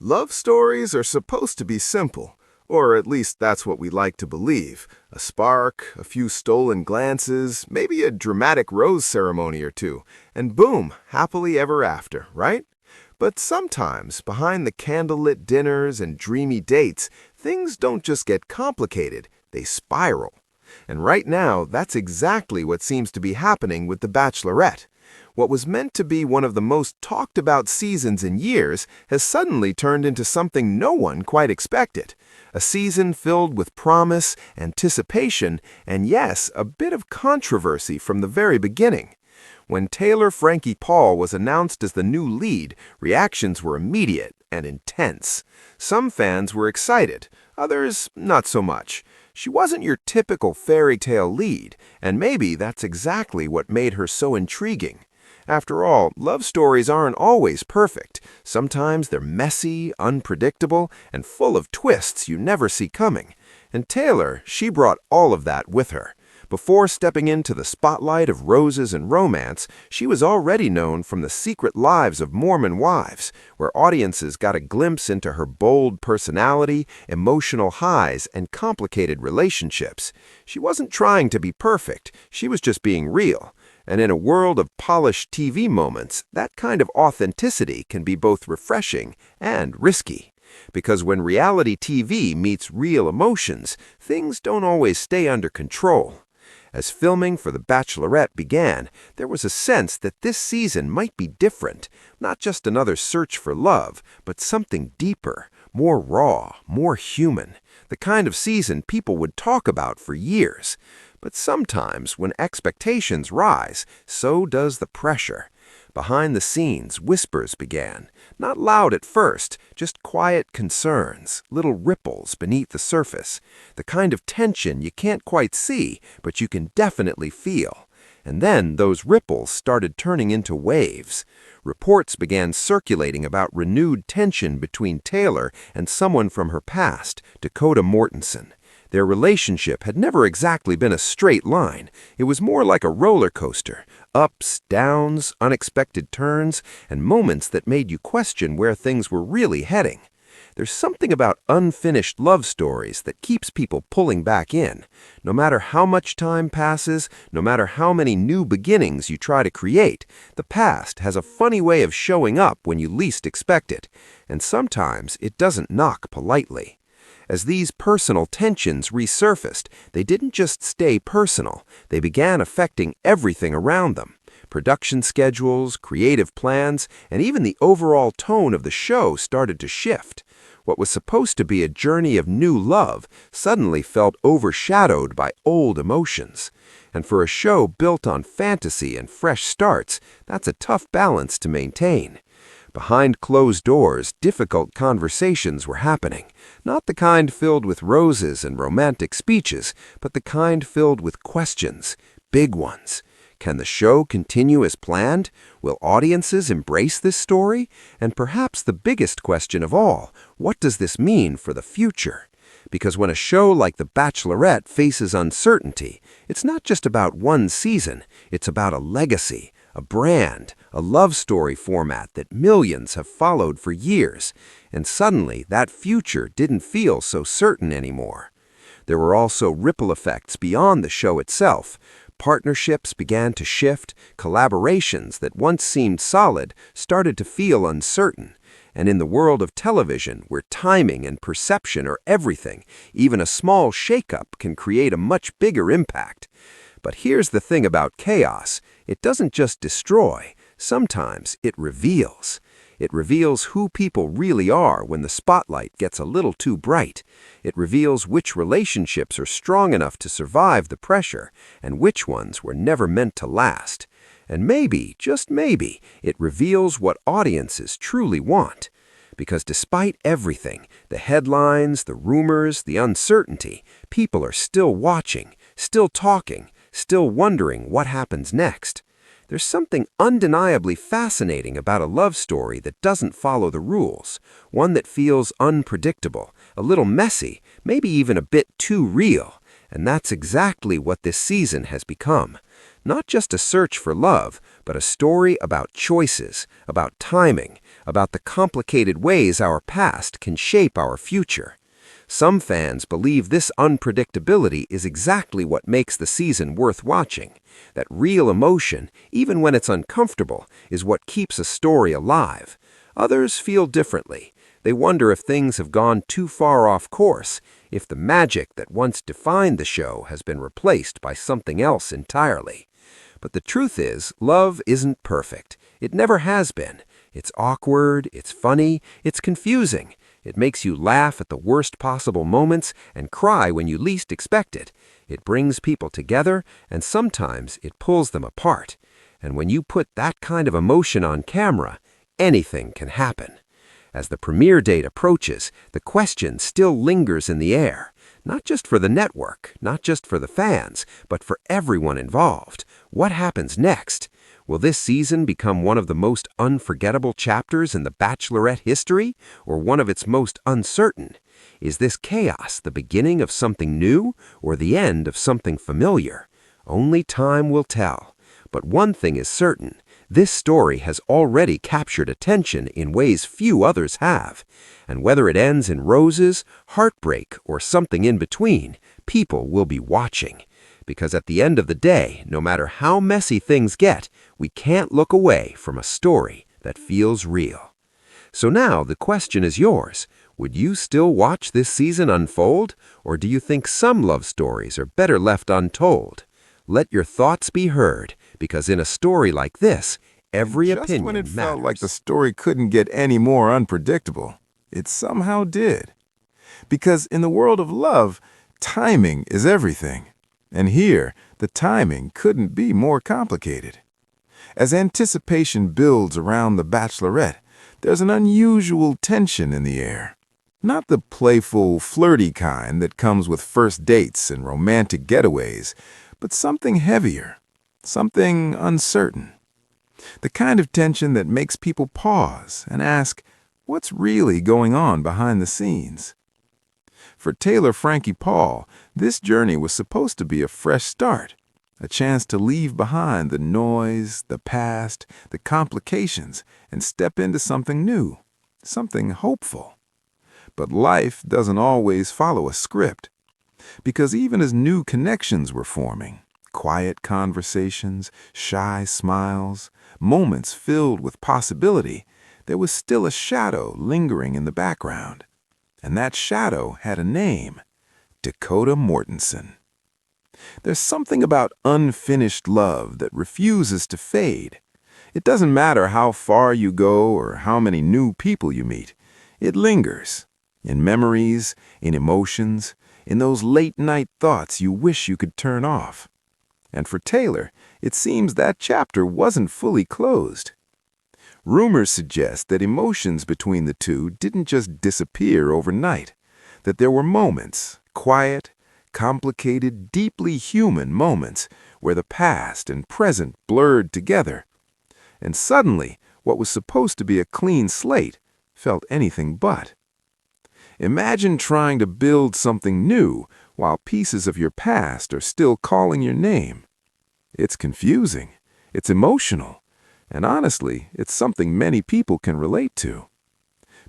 Love stories are supposed to be simple, or at least that's what we like to believe. A spark, a few stolen glances, maybe a dramatic rose ceremony or two, and boom, happily ever after, right? But sometimes, behind the candlelit dinners and dreamy dates, things don't just get complicated, they spiral. And right now, that's exactly what seems to be happening with The Bachelorette. What was meant to be one of the most talked about seasons in years has suddenly turned into something no one quite expected. A season filled with promise, anticipation, and yes, a bit of controversy from the very beginning. When Taylor Frankie Paul was announced as the new lead, reactions were immediate and intense. Some fans were excited, others not so much. She wasn't your typical fairy tale lead, and maybe that's exactly what made her so intriguing. After all, love stories aren't always perfect. Sometimes they're messy, unpredictable, and full of twists you never see coming. And Taylor, she brought all of that with her. Before stepping into the spotlight of roses and romance, she was already known from The Secret Lives of Mormon Wives, where audiences got a glimpse into her bold personality, emotional highs, and complicated relationships. She wasn't trying to be perfect, she was just being real. And in a world of polished TV moments, that kind of authenticity can be both refreshing and risky. Because when reality TV meets real emotions, things don't always stay under control. As filming for The Bachelorette began, there was a sense that this season might be different, not just another search for love, but something deeper, more raw, more human, the kind of season people would talk about for years. But sometimes, when expectations rise, so does the pressure. Behind the scenes, whispers began. Not loud at first, just quiet concerns, little ripples beneath the surface. The kind of tension you can't quite see, but you can definitely feel. And then those ripples started turning into waves. Reports began circulating about renewed tension between Taylor and someone from her past, Dakota Mortensen. Their relationship had never exactly been a straight line. It was more like a roller coaster. Ups, downs, unexpected turns, and moments that made you question where things were really heading. There's something about unfinished love stories that keeps people pulling back in. No matter how much time passes, no matter how many new beginnings you try to create, the past has a funny way of showing up when you least expect it. And sometimes it doesn't knock politely. As these personal tensions resurfaced, they didn't just stay personal, they began affecting everything around them. Production schedules, creative plans, and even the overall tone of the show started to shift. What was supposed to be a journey of new love suddenly felt overshadowed by old emotions. And for a show built on fantasy and fresh starts, that's a tough balance to maintain. Behind closed doors, difficult conversations were happening, not the kind filled with roses and romantic speeches, but the kind filled with questions, big ones. Can the show continue as planned? Will audiences embrace this story? And perhaps the biggest question of all, what does this mean for the future? Because when a show like The Bachelorette faces uncertainty, it's not just about one season, it's about a legacy, a brand, a love story format that millions have followed for years, and suddenly that future didn't feel so certain anymore. There were also ripple effects beyond the show itself. Partnerships began to shift, collaborations that once seemed solid started to feel uncertain. And in the world of television, where timing and perception are everything, even a small shakeup can create a much bigger impact. But here's the thing about chaos. It doesn't just destroy. Sometimes it reveals. It reveals who people really are when the spotlight gets a little too bright. It reveals which relationships are strong enough to survive the pressure and which ones were never meant to last. And maybe, just maybe, it reveals what audiences truly want. Because despite everything, the headlines, the rumors, the uncertainty, people are still watching, still talking, still wondering what happens next. There's something undeniably fascinating about a love story that doesn't follow the rules, one that feels unpredictable, a little messy, maybe even a bit too real. And that's exactly what this season has become. Not just a search for love, but a story about choices, about timing, about the complicated ways our past can shape our future. Some fans believe this unpredictability is exactly what makes the season worth watching, that real emotion, even when it's uncomfortable, is what keeps a story alive. Others feel differently. They wonder if things have gone too far off course, if the magic that once defined the show has been replaced by something else entirely. But the truth is, love isn't perfect. It never has been. It's awkward, it's funny, it's confusing. It makes you laugh at the worst possible moments and cry when you least expect it. It brings people together, and sometimes it pulls them apart. And when you put that kind of emotion on camera, anything can happen. As the premiere date approaches, the question still lingers in the air, not just for the network, not just for the fans, but for everyone involved. What happens next? Will this season become one of the most unforgettable chapters in the Bachelorette history, or one of its most uncertain? Is this chaos the beginning of something new, or the end of something familiar? Only time will tell. But one thing is certain. This story has already captured attention in ways few others have. And whether it ends in roses, heartbreak, or something in between, people will be watching. Because at the end of the day, no matter how messy things get, we can't look away from a story that feels real. So now the question is yours. Would you still watch this season unfold, or do you think some love stories are better left untold? Let your thoughts be heard, because in a story like this, every opinion Just when it felt like the matters. story couldn't get any more unpredictable, it somehow did. Because in the world of love, timing is everything. And here, the timing couldn't be more complicated. As anticipation builds around the Bachelorette, there's an unusual tension in the air. Not the playful, flirty kind that comes with first dates and romantic getaways, but something heavier, something uncertain. The kind of tension that makes people pause and ask, what's really going on behind the scenes? For Taylor Frankie Paul, this journey was supposed to be a fresh start, a chance to leave behind the noise, the past, the complications, and step into something new, something hopeful. But life doesn't always follow a script, because even as new connections were forming, quiet conversations, shy smiles, moments filled with possibility, there was still a shadow lingering in the background. And that shadow had a name, Dakota Mortensen. There's something about unfinished love that refuses to fade. It doesn't matter how far you go or how many new people you meet. It lingers, in memories, in emotions, in those late-night thoughts you wish you could turn off. And for Taylor, it seems that chapter wasn't fully closed. Rumors suggest that emotions between the two didn't just disappear overnight, that there were moments, quiet, complicated, deeply human moments, where the past and present blurred together. And suddenly, what was supposed to be a clean slate felt anything but. Imagine trying to build something new while pieces of your past are still calling your name. It's confusing, it's emotional. And honestly, it's something many people can relate to.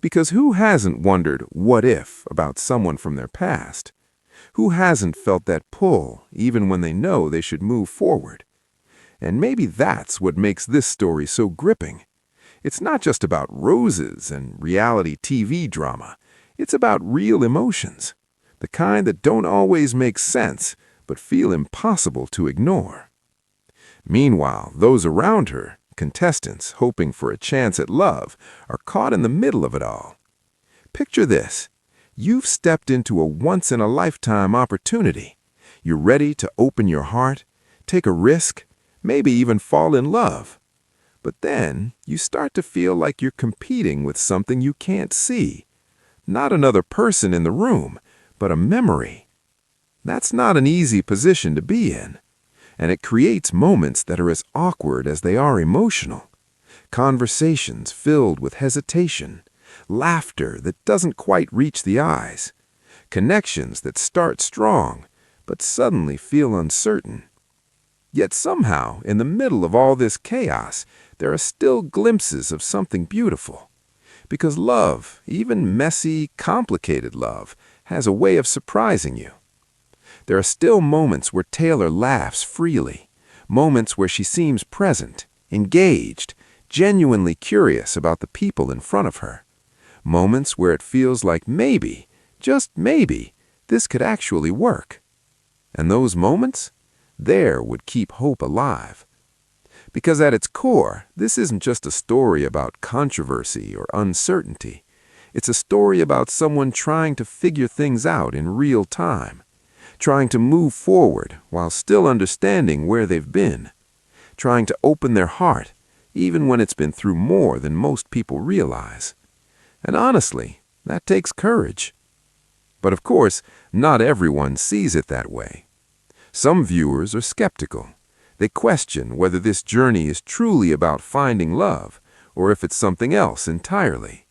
Because who hasn't wondered what if about someone from their past? Who hasn't felt that pull even when they know they should move forward? And maybe that's what makes this story so gripping. It's not just about roses and reality TV drama. It's about real emotions, the kind that don't always make sense but feel impossible to ignore. Meanwhile, those around her, contestants hoping for a chance at love, are caught in the middle of it all. Picture this. You've stepped into a once-in-a-lifetime opportunity. You're ready to open your heart, take a risk, maybe even fall in love. But then you start to feel like you're competing with something you can't see. Not another person in the room, but a memory. That's not an easy position to be in. And it creates moments that are as awkward as they are emotional. Conversations filled with hesitation, laughter that doesn't quite reach the eyes, connections that start strong but suddenly feel uncertain. Yet somehow, in the middle of all this chaos, there are still glimpses of something beautiful. Because love, even messy, complicated love, has a way of surprising you. There are still moments where Taylor laughs freely, moments where she seems present, engaged, genuinely curious about the people in front of her. Moments where it feels like maybe, just maybe, this could actually work. And those moments, there would keep hope alive. Because at its core, this isn't just a story about controversy or uncertainty. It's a story about someone trying to figure things out in real time, trying to move forward while still understanding where they've been, trying to open their heart even when it's been through more than most people realize. And honestly, that takes courage. But of course, not everyone sees it that way. Some viewers are skeptical. They question whether this journey is truly about finding love or if it's something else entirely,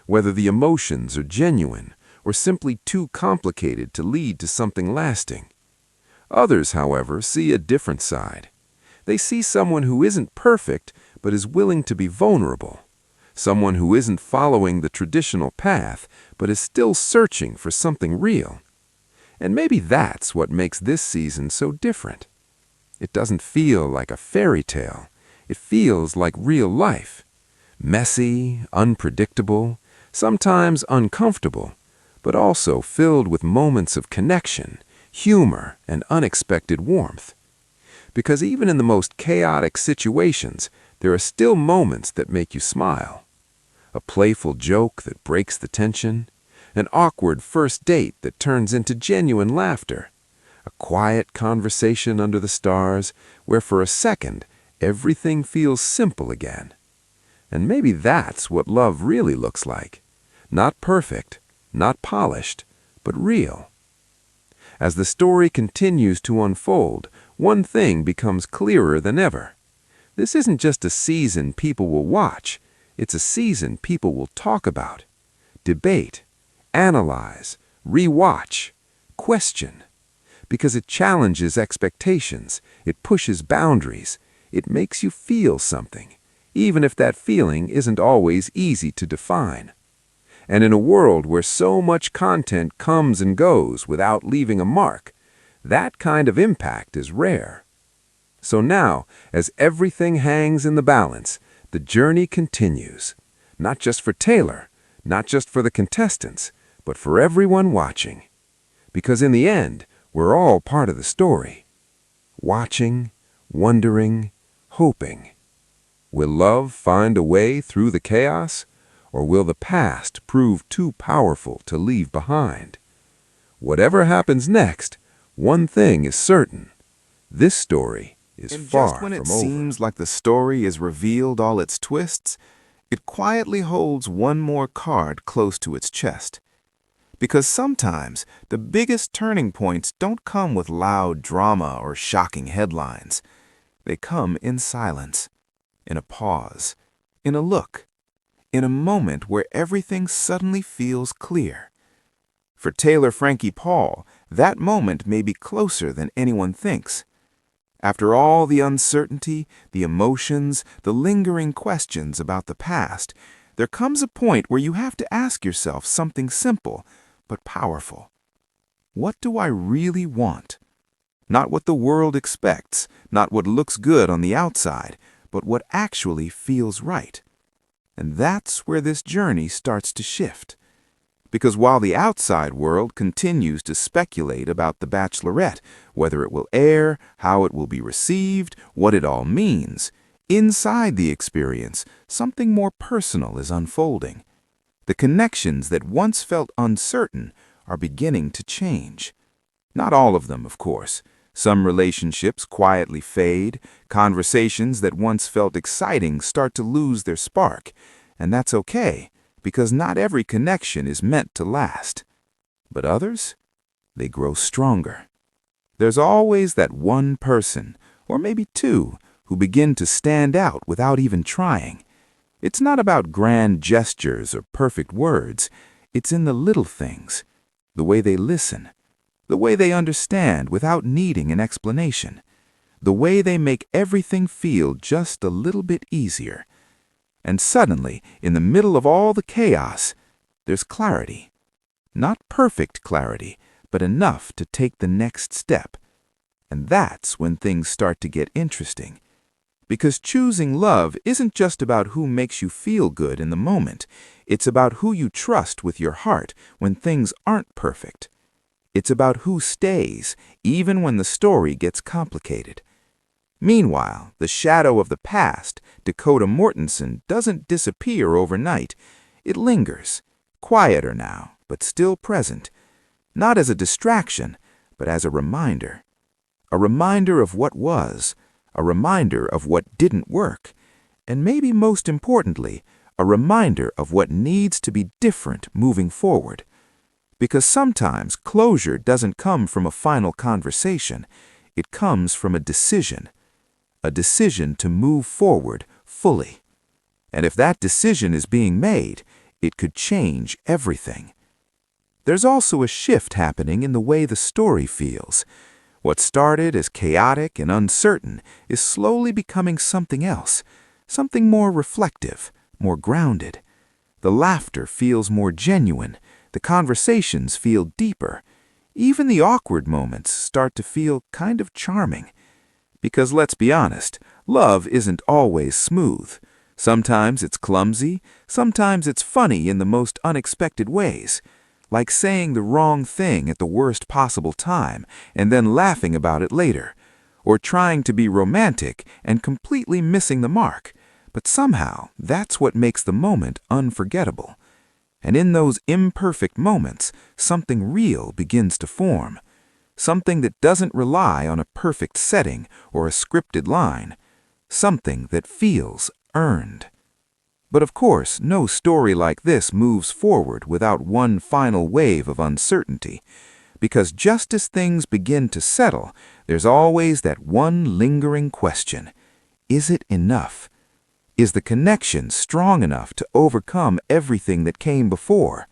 whether the emotions are genuine or simply too complicated to lead to something lasting. Others, however, see a different side. They see someone who isn't perfect but is willing to be vulnerable, someone who isn't following the traditional path but is still searching for something real. And maybe that's what makes this season so different. It doesn't feel like a fairy tale. It feels like real life. Messy, unpredictable, sometimes uncomfortable, but also filled with moments of connection, humor, and unexpected warmth. Because even in the most chaotic situations, there are still moments that make you smile. A playful joke that breaks the tension, an awkward first date that turns into genuine laughter, a quiet conversation under the stars where for a second everything feels simple again. And maybe that's what love really looks like. Not perfect, not polished, but real. As the story continues to unfold, one thing becomes clearer than ever. This isn't just a season people will watch, it's a season people will talk about, debate, analyze, rewatch, question. Because it challenges expectations, it pushes boundaries, it makes you feel something, even if that feeling isn't always easy to define. And in a world where so much content comes and goes without leaving a mark, that kind of impact is rare. So now, as everything hangs in the balance, the journey continues. Not just for Taylor, not just for the contestants, but for everyone watching. Because in the end, we're all part of the story. Watching, wondering, hoping. Will love find a way through the chaos? Or will the past prove too powerful to leave behind? Whatever happens next, one thing is certain. This story is And far just when it from over. seems like the story is revealed all its twists, it quietly holds one more card close to its chest. Because sometimes the biggest turning points don't come with loud drama or shocking headlines. They come in silence, in a pause, in a look, in a moment where everything suddenly feels clear. For Taylor Frankie Paul, that moment may be closer than anyone thinks. After all the uncertainty, the emotions, the lingering questions about the past, there comes a point where you have to ask yourself something simple but powerful. What do I really want? Not what the world expects, not what looks good on the outside, but what actually feels right. And that's where this journey starts to shift. Because while the outside world continues to speculate about The Bachelorette, whether it will air, how it will be received, what it all means, inside the experience, something more personal is unfolding. The connections that once felt uncertain are beginning to change. Not all of them, of course. Some relationships quietly fade, conversations that once felt exciting start to lose their spark, and that's okay, because not every connection is meant to last. But others, they grow stronger. There's always that one person, or maybe two, who begin to stand out without even trying. It's not about grand gestures or perfect words. It's in the little things, the way they listen, the way they understand without needing an explanation, the way they make everything feel just a little bit easier. And suddenly, in the middle of all the chaos, there's clarity. Not perfect clarity, but enough to take the next step. And that's when things start to get interesting. Because choosing love isn't just about who makes you feel good in the moment. It's about who you trust with your heart when things aren't perfect. It's about who stays, even when the story gets complicated. Meanwhile, the shadow of the past, Dakota Mortensen, doesn't disappear overnight. It lingers, quieter now, but still present. Not as a distraction, but as a reminder. A reminder of what was, a reminder of what didn't work, and maybe most importantly, a reminder of what needs to be different moving forward. Because sometimes closure doesn't come from a final conversation, it comes from a decision to move forward fully. And if that decision is being made, it could change everything. There's also a shift happening in the way the story feels. What started as chaotic and uncertain is slowly becoming something else, something more reflective, more grounded. The laughter feels more genuine, the conversations feel deeper. Even the awkward moments start to feel kind of charming. Because let's be honest, love isn't always smooth. Sometimes it's clumsy, sometimes it's funny in the most unexpected ways. Like saying the wrong thing at the worst possible time and then laughing about it later, or trying to be romantic and completely missing the mark. But somehow, that's what makes the moment unforgettable. And in those imperfect moments, something real begins to form. Something that doesn't rely on a perfect setting or a scripted line. Something that feels earned. But of course, no story like this moves forward without one final wave of uncertainty. Because just as things begin to settle, there's always that one lingering question. Is it enough? Is the connection strong enough to overcome everything that came before?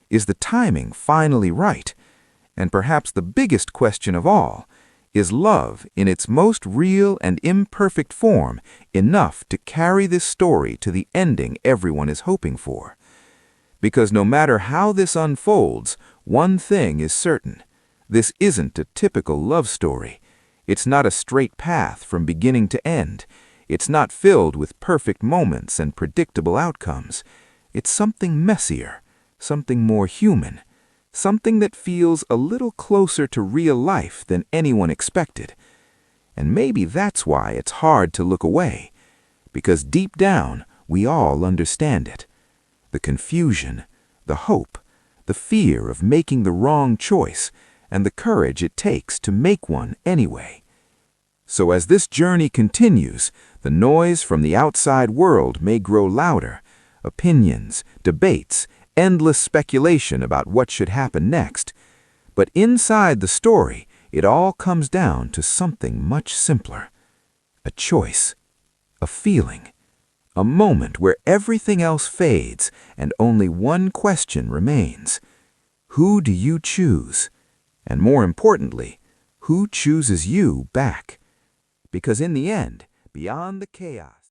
Is the timing finally right? And perhaps the biggest question of all, is love, in its most real and imperfect form, enough to carry this story to the ending everyone is hoping for? Because no matter how this unfolds, one thing is certain. This isn't a typical love story. It's not a straight path from beginning to end. It's not filled with perfect moments and predictable outcomes. It's something messier, something more human. Something that feels a little closer to real life than anyone expected. And maybe that's why it's hard to look away, because deep down, we all understand it. The confusion, the hope, the fear of making the wrong choice, and the courage it takes to make one anyway. So as this journey continues, the noise from the outside world may grow louder. Opinions, debates, endless speculation about what should happen next. But inside the story, it all comes down to something much simpler. A choice, a feeling, a moment where everything else fades and only one question remains. Who do you choose? And more importantly, who chooses you back? Because in the end, beyond the chaos,